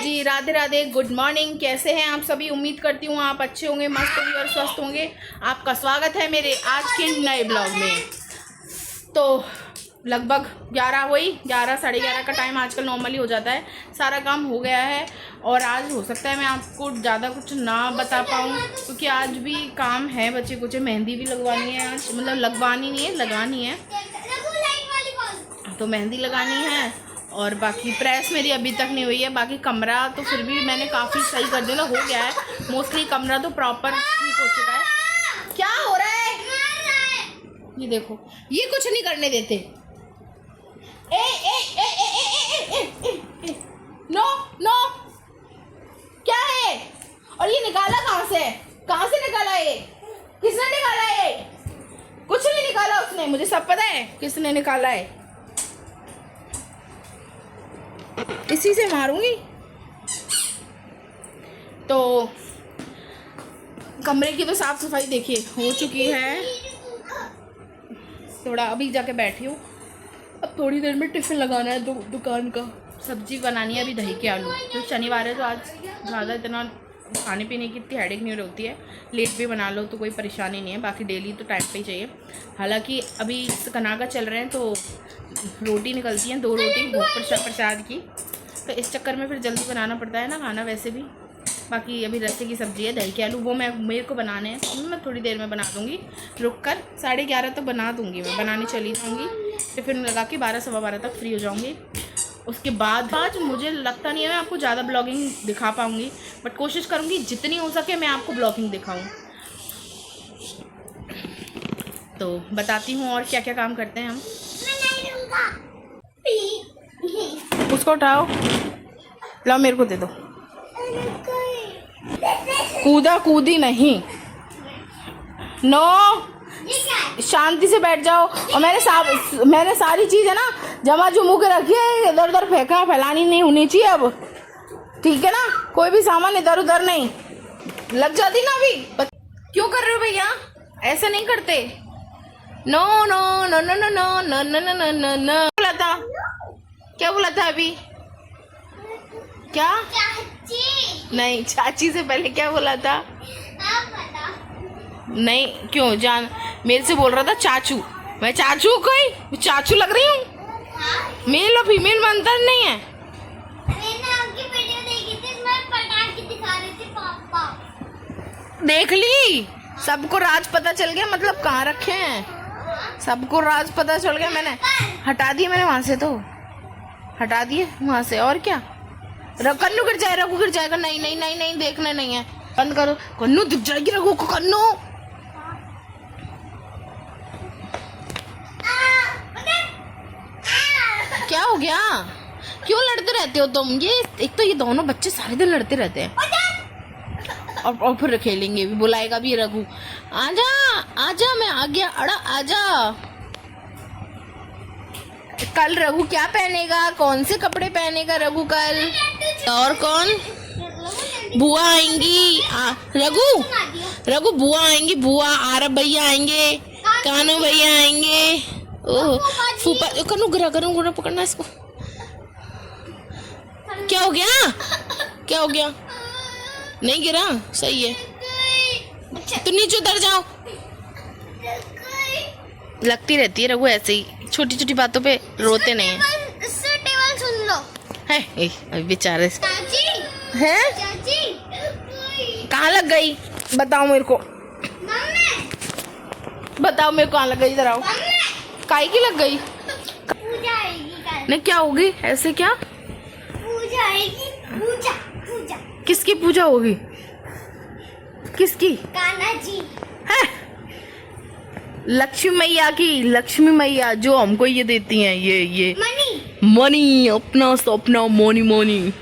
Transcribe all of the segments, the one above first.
जी, Radhe Radhe, good morning. कैसे हैं आप सभी? उम्मीद करती हूँ आप अच्छे होंगे, मस्त होंगे और स्वस्थ होंगे। आपका स्वागत है मेरे आज के नए ब्लॉग में। तो लगभग 11 साढ़े 11 का टाइम आजकल नॉर्मली हो जाता है। सारा काम हो गया है और आज हो सकता है मैं आपको ज़्यादा कुछ ना बता पाऊँ क्योंकि आज भी काम है। बच्चे कुछ मेहंदी भी लगवानी है आज, मतलब लगवानी नहीं है, लगानी है। तो मेहंदी लगानी है और बाकी प्रेस मेरी अभी तक नहीं हुई है। बाकी कमरा तो फिर भी मैंने काफ़ी सही कर दिया, हो गया है मोस्टली। कमरा तो प्रॉपर ठीक हो चुका है। क्या हो रहा है? ये देखो, ये कुछ नहीं करने देते। ए ए ए ए ए ए ए ए ए नो नो, क्या है? और ये निकाला कहाँ से? कहाँ से निकाला ये? किसने निकाला ये? कुछ नहीं निकाला उसने, मुझे सब पता है किसने निकाला है। इसी से मारूंगी। तो कमरे की तो साफ सफाई देखिए हो चुकी है। थोड़ा अभी जाके बैठी हूँ, अब थोड़ी देर में टिफ़िन लगाना है दुकान का। सब्जी बनानी है अभी, दही के आलू। तो शनिवार है तो आज ज़्यादा इतना खाने पीने की इतनी हेडेक नहीं रहती है। लेट भी बना लो तो कोई परेशानी नहीं है। बाकी डेली तो टाइम पे ही चाहिए। हालांकि अभी कनागा चल रहे हैं तो रोटी निकलती हैं, 2 रोटी भोग प्रसाद की। तो इस चक्कर में फिर जल्दी बनाना पड़ता है ना खाना वैसे भी। बाकी अभी रस्से की सब्ज़ी है, दही के आलू, वो मेरे को बनाने हैं। तो मैं थोड़ी देर में बना दूँगी, रुक कर 11:30 तक बना दूँगी। मैं बनाने चली जाऊँगी, टिफ़िन लगा के 12 सवा 12 तक फ्री हो जाऊँगी। उसके बाद आज मुझे लगता नहीं है मैं आपको ज़्यादा ब्लॉगिंग दिखा पाऊँगी, बट कोशिश करूँगी जितनी हो सके मैं आपको ब्लॉगिंग दिखाऊँ। तो बताती हूँ और क्या क्या काम करते हैं हम। उसको उठाओ, लो मेरे को दे दो। कूदा कूदी नहीं, नो, शांति से बैठ जाओ। और मैंने सारी चीज़ है ना जमा जुमू के रखी है, इधर उधर फैलानी नहीं होनी चाहिए अब, ठीक है ना? कोई भी सामान इधर उधर नहीं लग जाती ना। अभी क्यों कर रहे हो भैया? ऐसा नहीं करते। No no no no no no no no no no no. बोला था, क्या बोला था अभी? क्या? चाची। नहीं, चाची से पहले क्या बोला था? नहीं, क्यों जान मेरे से बोल रहा था चाचू। मैं चाचू कोई चाचू लग रही हूँ? मेल और फीमेल में अंतर नहीं है। मैंने आपकी वीडियो देखी थी, इसमें पटाखे दिखा रहे थे पापा। देख ली, सबको राज पता चल गया, मतलब कहाँ रखे हैं सबको राज पता चल गया। मैंने हटा दिए, मैंने वहां से तो हटा दिए वहां से। और क्या? कन्नू गिर जाए, रघु गिर जाएगा। नहीं नहीं नहीं नहीं, देखने नहीं है, बंद करो। कन्नू दिख जाएगी रघु को। कन्नू क्या हो गया? क्यों लड़ते रहते हो तुम? ये एक तो ये दोनों बच्चे सारे दिन लड़ते रहते हैं और फिर खेलेंगे भी, बुलाएगा भी रघु। आजा आजा, मैं आ गया। अड़ा आजा। कल रघु क्या पहनेगा? कौन से कपड़े पहनेगा रघु कल? और कौन? बुआ आएंगी। रघु बुआ आएंगी, बुआ आरब भैया आएंगे, कानू भैया आएंगे। ओह फूफा, कनू गिरा पकड़ना इसको। क्या हो गया? क्या हो गया? नहीं गिरा, सही है। तो नीचे उतर जाओ। लगती रहती है रघु ऐसे ही, छोटी छोटी बातों पे रोते नहीं है। टेबल सुन लो है बेचारे है। कहाँ लग गई? बताओ मेरे को, बताओ मेरे को कहाँ लग गई? इधर आओ। काहे की लग गई? पूजा आएगी। नहीं, क्या होगी ऐसे? क्या पूजा आएगी? पूजा किसकी पूजा होगी? किसकी? कान्हा जी है, लक्ष्मी मैया की। लक्ष्मी मैया जो हमको ये देती हैं, ये मनी, अपना सपना मनी।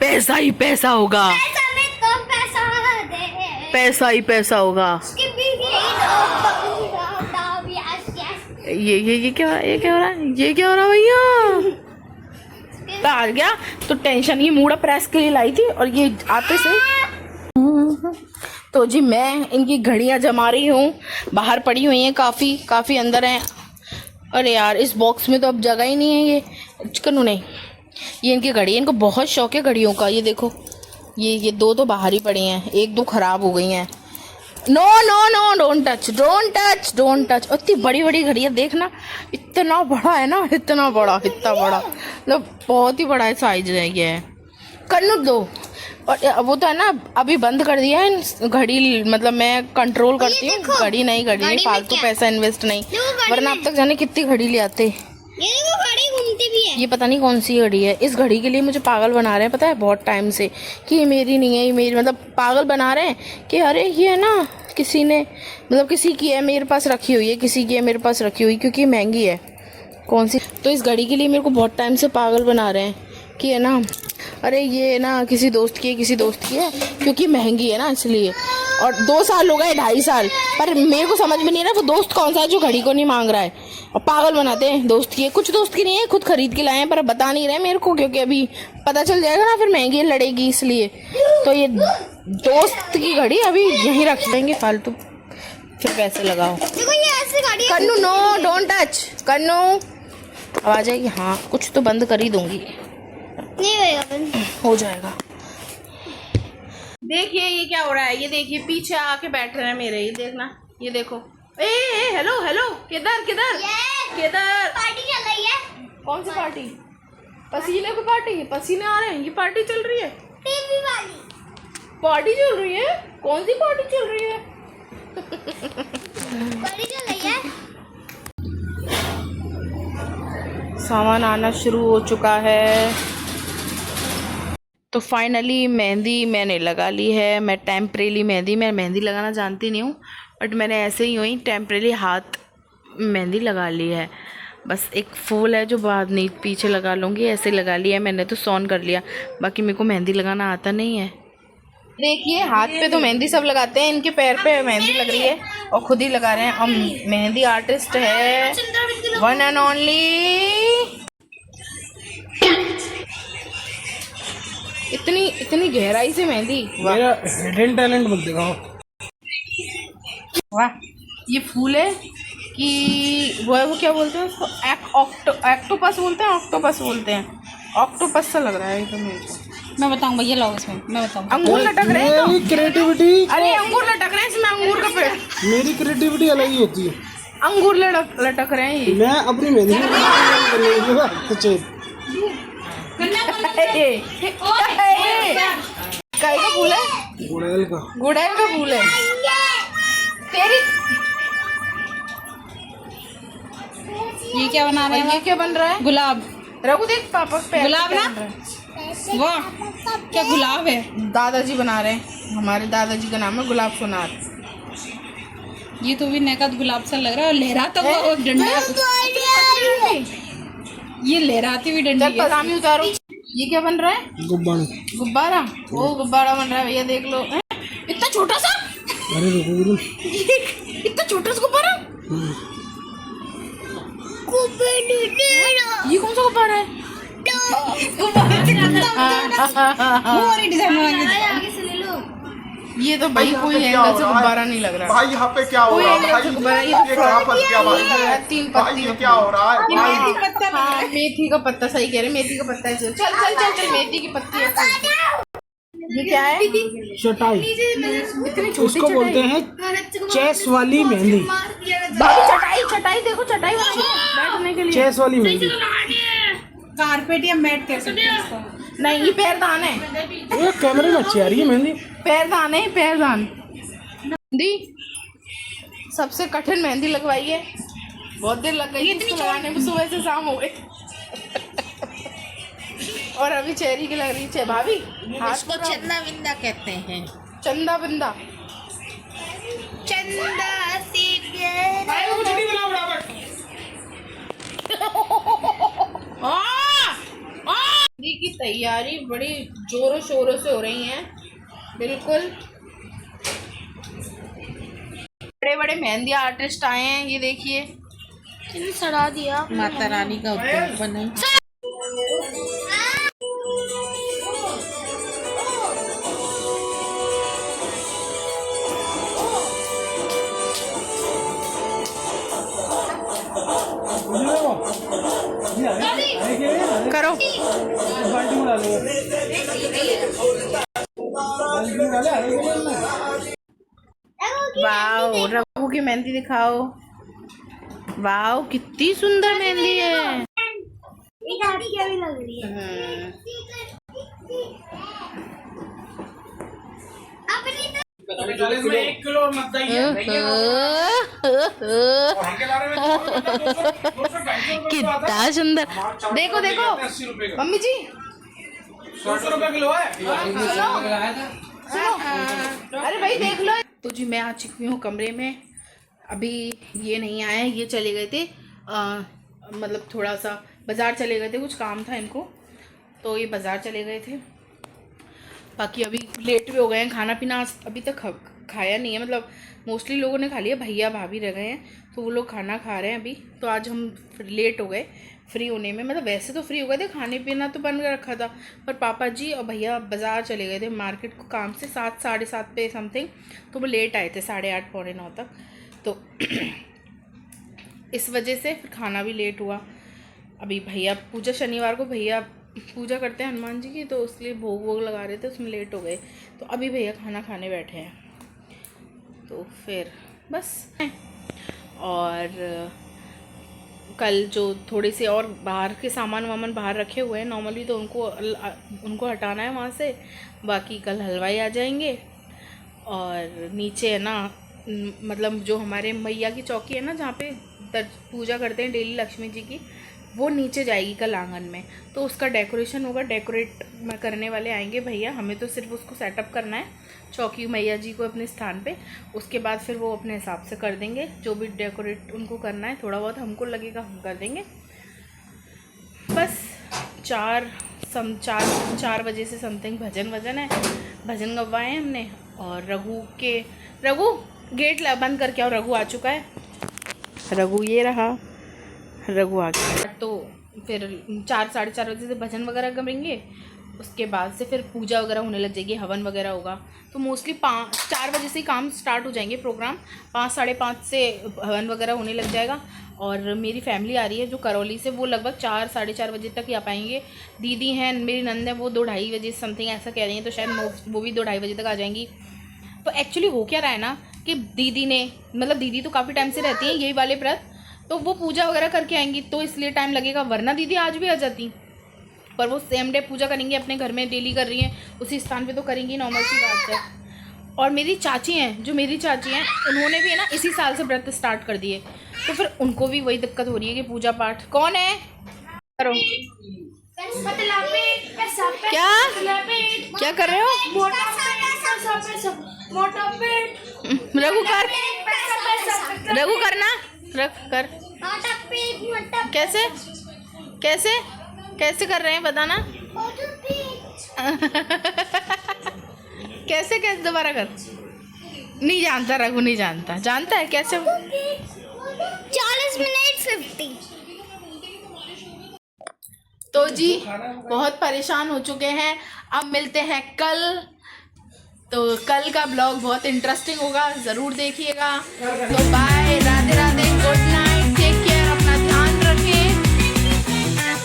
पैसा ही पैसा होगा, पैसा ही पैसा होगा। ये क्या हो रहा है? ये क्या हो रहा है भैया? आ गया तो टेंशन। ये मूड़ा प्रेस के लिए लाई थी और ये आते से तो जी मैं इनकी घड़ियां जमा रही हूँ। बाहर पड़ी हुई हैं, काफ़ी अंदर हैं। अरे यार, इस बॉक्स में तो अब जगह ही नहीं है। ये कनू नहीं, ये इनकी घड़ी है, इनको बहुत शौक है घड़ियों का। ये देखो, ये दो तो बाहर ही पड़ी हैं, एक दो खराब हो गई हैं। No no no, don't touch don't touch don't touch. इतनी बड़ी बड़ी घड़ियाँ देखना, इतना बड़ा है ना, इतना बड़ा मतलब बहुत ही बड़ा साइज है ये। कन्नू दो। और वो तो है ना, अभी बंद कर दिया है घड़ी, मतलब मैं कंट्रोल करती हूँ। घड़ी नहीं फालतू पैसा इन्वेस्ट नहीं, वरना अब तक जाने कितनी घड़ी ले आते। ये घड़ी घूमती भी है। ये पता नहीं कौन सी घड़ी है। इस घड़ी के लिए मुझे पागल बना रहे हैं, पता है, बहुत टाइम से, कि ये मेरी नहीं है, ये मेरी, मतलब पागल बना रहे हैं कि अरे ये है ना किसी ने, मतलब किसी की है मेरे पास रखी हुई है, किसी की है मेरे पास रखी हुई, क्योंकि महंगी है कौन सी। तो इस घड़ी के लिए मेरे को बहुत टाइम से पागल बना रहे हैं कि है ना, अरे ये ना किसी दोस्त की है, क्योंकि महंगी है ना इसलिए। और 2 साल हो गए, 2.5 साल, पर मेरे को समझ में नहीं आ रहा वो दोस्त कौन सा है जो घड़ी को नहीं मांग रहा है। और पागल बनाते हैं दोस्त की है, कुछ दोस्त की नहीं है, खुद खरीद के लाए हैं, पर बता नहीं रहे मेरे को, क्योंकि अभी पता चल जाएगा ना फिर महंगी लड़ेगी, इसलिए। तो ये दोस्त की घड़ी अभी यहीं रख देंगे फालतू, फिर पैसे लगाओ। देखो ये ऐसी गाड़ी है। कन्नू नो, डोंट टच। कन्नू अब आ जाएगी। हाँ, कुछ तो बंद कर ही दूंगी, नहीं होएगा बंद। हो जाएगा। देखिए ये क्या हो रहा है, ये देखिए पीछे आके बैठ रहे हैं मेरे, ये देखना, ये देखो। ए हेलो हेलो, किधर पार्टी चल रही है। कौन सी पार्टी? पसीने की पार्टी, पसीने आ रहे हैं, ये पार्टी चल रही है, टीवी वाली पार्टी चल रही है। कौन सी पार्टी चल रही है? पार्टी चल रही है। सामान आना शुरू हो चुका है। तो फाइनली मेहंदी मैंने लगा ली है। मैं टेम्परेली मेहंदी लगाना जानती नहीं हूँ, बट मैंने ऐसे ही वहीं टेम्परेली हाथ मेहंदी लगा ली है। बस एक फूल है जो बाद नहीं पीछे लगा लूँगी, ऐसे लगा लिया है मैंने, तो सॉन कर लिया। बाकी मेरे को मेहंदी लगाना आता नहीं है। देखिए हाथ पे तो मेहंदी सब लगाते हैं, इनके पैर पे मेहंदी लग रही है और खुद ही लगा रहे हैं। और मेहंदी आर्टिस्ट है वन एंड ओनली। इतनी गहराई से मेहंदी, मेरा हिडन टैलेंट मत दिखाओ। वाह, ये फूल है कि वो क्या बोलते हैं उसको, ऑक्टोपस बोलते हैं, ऑक्टोपस सा लग रहा है ये तो मेरे को। मैं बताऊं भैया, लाओ इसमें मैं बताऊं। अंगूर लटक रहे हैं तो क्रिएटिविटी, अरे अंगूर लटक रहे हैं इसमें, अंगूर का पेड़। मेरी क्रिएटिविटी अलग ही होती है। अंगूर लटक रहे हैं ये। मैं अपनी मेहंदी काय का फूल है? गुड़ैल का फूल है तेरी। ये क्या बना रहे ये हैं? क्या बन रहा है? गुलाब। रघु देख पापा पे गुलाब ना? वाह, क्या गुलाब है। दादाजी बना रहे हैं, हमारे दादाजी का नाम है गुलाब सोनार। ये तो भी नकद गुलाब सा लग रहा है, और लहराता हुआ वो डंडा, ये लहराती हुई डंडी है। पजामी उतारो। ये क्या बन रहा है? गुब्बारा। वो गुब्बारा बन रहा है भैया, देख लो। इतना छोटा सा, अरे इतना छोटा सा गुब्बारा। ये कौन सा गुब्बारा है? ये तो भाई कोई एंगल से गुब्बारा नहीं लग रहा भाई। यहाँ पे क्या हो रहा है भाई? ये क्या फंस गया भाई? 3 भाई पत्ती। ये क्या हो रहा है भाई? हाँ, मेथी का पत्ता, सही कह रहे, मेथी का पत्ता है। चल मेथी की पत्ती है। ये क्या है? चटाई, इतनी छोटी इसको बोलते हैं चेस वाली मेहंदी। चटाई देखो, चटाई बैठने के लिए। चेस वाली मेहंदी, कारपेट या मैट कह सकते हैं इसको। नहीं, ये पैरदान है। ये कैमरे में अच्छी आ रही है मेहंदी। पैरदान है, पैरदान। दी सबसे कठिन मेहंदी लगवाई है, बहुत देर लग गई इसको लगाने में, सुबह से शाम हो गई। और अभी चेहरी की लग रही है भाभी। इसको चंदा बिंदा कहते हैं। चंदा बिंदा, चंदा से प्यार। मेहंदी की तैयारी बड़ी जोरों शोरों से हो रही है, बिल्कुल। बड़े बड़े मेहंदी आर्टिस्ट आए हैं, ये देखिए। सड़ा दिया माता रानी का उत्सव बने। करो। वाओ, रघु की मेहंदी दिखाओ। वाओ, कितनी सुंदर मेहंदी है। ये दादी क्या भी लग रही है। अपनी तो 1 किलो मत कितना सुंदर। देखो देखो 80 रुपए का, मम्मी जी, 100 रुपए किलो है। अरे भाई देख लो। तो जी मैं आ चुकी हूँ कमरे में। अभी ये नहीं आए, ये चले गए थे मतलब थोड़ा सा बाज़ार चले गए थे, कुछ काम था इनको, तो ये बाज़ार चले गए थे। बाकी अभी लेट भी हो गए हैं। खाना पीना आज अभी तक खाया नहीं है, मतलब मोस्टली लोगों ने खा लिया, भैया भाभी रह गए हैं तो वो लोग खाना खा रहे हैं अभी। तो आज हम लेट हो गए फ्री होने में, मतलब वैसे तो फ्री हो गए थे, खाने पीना तो बन कर रखा था, पर पापा जी और भैया बाज़ार चले गए थे मार्केट को काम से 7 साढ़े 7 पे समथिंग, तो वो लेट आए थे 8:30 पौने 9 तक। तो इस वजह से फिर खाना भी लेट हुआ। अभी भैया पूजा, शनिवार को भैया पूजा करते हैं हनुमान जी की, तो इसलिए भोग वोग लगा रहे थे, उसमें लेट हो गए। तो अभी भैया खाना खाने बैठे हैं, तो फिर बस। और कल जो थोड़े से और बाहर के सामान वामान बाहर रखे हुए हैं नॉर्मली, तो उनको हटाना है वहाँ से। बाकी कल हलवाई आ जाएंगे। और नीचे है ना, मतलब जो हमारे मैया की चौकी है ना, जहाँ पे पूजा करते हैं डेली लक्ष्मी जी की, वो नीचे जाएगी कल आंगन में, तो उसका डेकोरेशन होगा। डेकोरेट करने वाले आएंगे भैया, हमें तो सिर्फ उसको सेटअप करना है, चौकी मैया जी को अपने स्थान पे। उसके बाद फिर वो अपने हिसाब से कर देंगे, जो भी डेकोरेट उनको करना है। थोड़ा बहुत हमको लगेगा, हम कर देंगे। बस 4 बजे से समथिंग भजन है, भजन गवाए हैं हमने। और रघु गेट बंद करके आओ, रघु आ चुका है। रघु ये रहा, रघु आ गया। तो फिर 4 साढ़े 4 बजे से भजन वगैरह करेंगे, उसके बाद से फिर पूजा वगैरह होने लग जाएगी, हवन वगैरह होगा। तो मोस्टली 4 बजे से ही काम स्टार्ट हो जाएंगे, प्रोग्राम 5 साढ़े 5 से हवन वगैरह होने लग जाएगा। और मेरी फैमिली आ रही है जो करौली से, वो लगभग 4 साढ़े 4 बजे तक ही आ पाएंगे। दीदी हैं, मेरी नंद है, वो 2-2:30 बजे समथिंग ऐसा कह रही हैं, तो शायद वो भी 2-2:30 बजे तक आ जाएंगी। तो एक्चुअली हो क्या रहा है ना कि दीदी ने, मतलब दीदी तो काफ़ी टाइम से रहती हैं यही वाले व्रत, तो वो पूजा वगैरह करके आएंगी, तो इसलिए टाइम लगेगा। वरना दीदी आज भी आ जाती, पर वो सेम डे पूजा करेंगी, अपने घर में डेली कर रही हैं, उसी स्थान पे तो करेंगी, नॉर्मल सी बात है। और मेरी चाची हैं, जो मेरी चाची हैं, उन्होंने भी है ना इसी साल से व्रत स्टार्ट कर दिए, तो फिर उनको भी वही दिक्कत हो रही है कि पूजा पाठ कौन है करो। क्या कर रहे हो? रघु करना, रख कर। कैसे कर रहे हैं बताना। कैसे दोबारा कर। नहीं जानता रघु, नहीं जानता। जानता है कैसे? 40 मिनट 50। तो जी बहुत परेशान हो चुके हैं, अब मिलते हैं कल। तो कल का ब्लॉग बहुत इंटरेस्टिंग होगा, ज़रूर देखिएगा। तो bye, Radhe Radhe, good night, take care, अपना ध्यान रखें।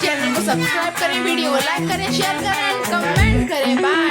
चैनल को सब्सक्राइब करें, वीडियो को लाइक करें, शेयर करें, कमेंट करें। बाय।